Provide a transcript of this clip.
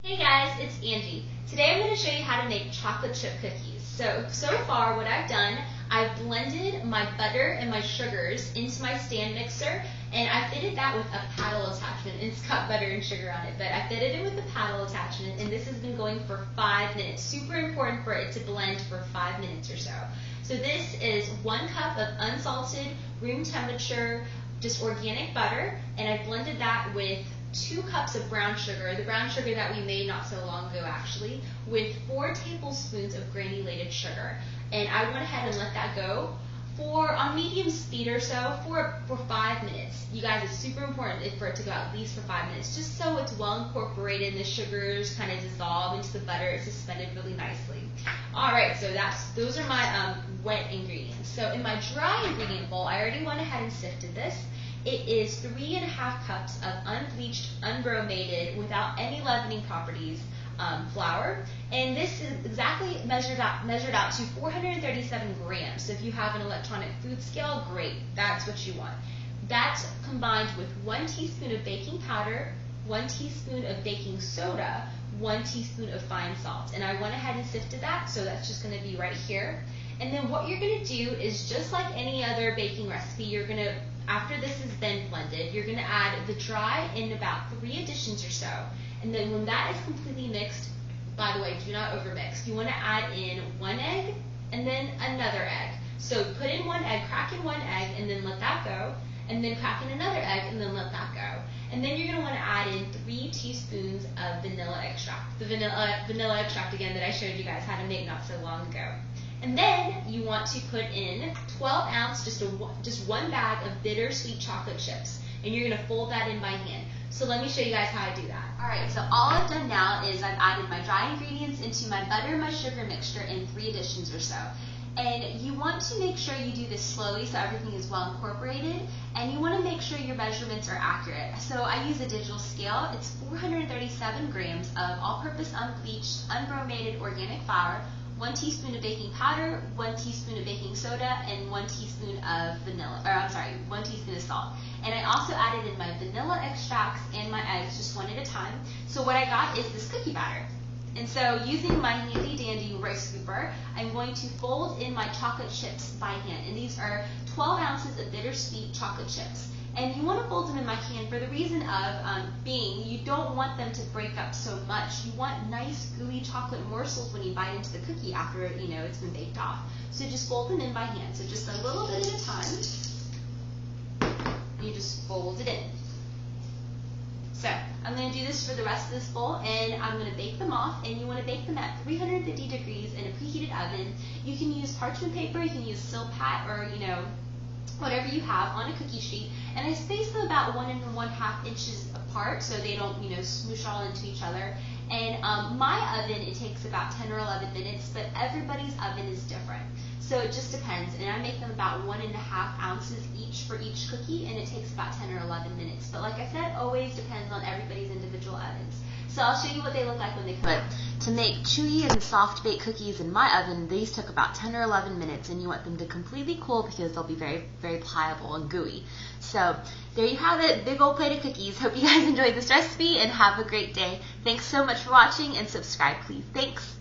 Hey guys, it's Angie. Today I'm going to show you how to make chocolate chip cookies. So far what I've done, I've blended my butter and my sugars into my stand mixer, and I fitted that with a paddle attachment. It's got butter and sugar on it, but I fitted it with the paddle attachment, and this has been going for 5 minutes. Super important for it to blend for 5 minutes or so. So this is 1 cup of unsalted, room temperature, just organic butter, and I blended that with 2 cups of brown sugar, the brown sugar that we made not so long ago actually, with 4 tablespoons of granulated sugar. And I went ahead and let that go on medium speed or so for 5 minutes. You guys, it's super important for it to go at least for 5 minutes, just so it's well incorporated and the sugars kind of dissolve into the butter. It's suspended really nicely. Alright, so those are my wet ingredients. So in my dry ingredient bowl, I already went ahead and sifted this. It is 3½ cups of unbleached, unbromated, without any leavening properties flour, and this is exactly measured out to 437 grams. So if you have an electronic food scale, great, that's what you want. That's combined with 1 teaspoon of baking powder, 1 teaspoon of baking soda, 1 teaspoon of fine salt, and I went ahead and sifted that, so that's just going to be right here. And then what you're going to do is, just like any other baking recipe, you're going to, after this has been blended, you're going to add the dry in about 3 additions or so. And then when that is completely mixed, by the way, do not overmix. You want to add in 1 egg and then another egg. So put in 1 egg, crack in 1 egg, and then let that go. And then crack in another egg and then let that go. And then you're going to want to add in 3 teaspoons of vanilla extract. The vanilla extract, again, that I showed you guys how to make not so long ago. And then you want to put in 12 ounce, just 1 bag of bittersweet chocolate chips. And you're going to fold that in by hand. So let me show you guys how I do that. Alright, so all I've done now is I've added my dry ingredients into my butter and my sugar mixture in 3 additions or so. And you want to make sure you do this slowly so everything is well incorporated, and you want to make sure your measurements are accurate. So I use a digital scale. It's 437 grams of all-purpose unbleached, unbromated organic flour, 1 teaspoon of baking powder, 1 teaspoon of baking soda, and 1 teaspoon of 1 teaspoon of salt. And I also added in my vanilla extracts and my eggs just 1 at a time. So what I got is this cookie batter. And so using my handy dandy rice scooper, I'm going to fold in my chocolate chips by hand. And these are 12 ounces of bittersweet chocolate chips. And you want to fold them in my hand for the reason of being you don't want them to break up so much. You want nice gooey chocolate morsels when you bite into the cookie after it's been baked off. So just fold them in by hand. So just a little bit at a time. And you just fold it in. So I'm going to do this for the rest of this bowl, and I'm going to bake them off, and you want to bake them at 350 degrees in a preheated oven. You can use parchment paper, you can use Silpat, or whatever you have on a cookie sheet, and I space them about 1 1/2 inches apart so they don't smoosh all into each other. And my oven, it takes about 10 or 11 minutes, but everybody's oven is different. So it just depends, and I make them about 1 1/2 ounces each for each cookie, and it takes about 10 or 11 minutes. But like I said, always depends on everybody's individual ovens. So I'll show you what they look like when they come out. To make chewy and soft baked cookies in my oven, these took about 10 or 11 minutes, and you want them to completely cool because they'll be very, very pliable and gooey. So there you have it, big old plate of cookies. Hope you guys enjoyed this recipe and have a great day. Thanks so much for watching, and subscribe please. Thanks.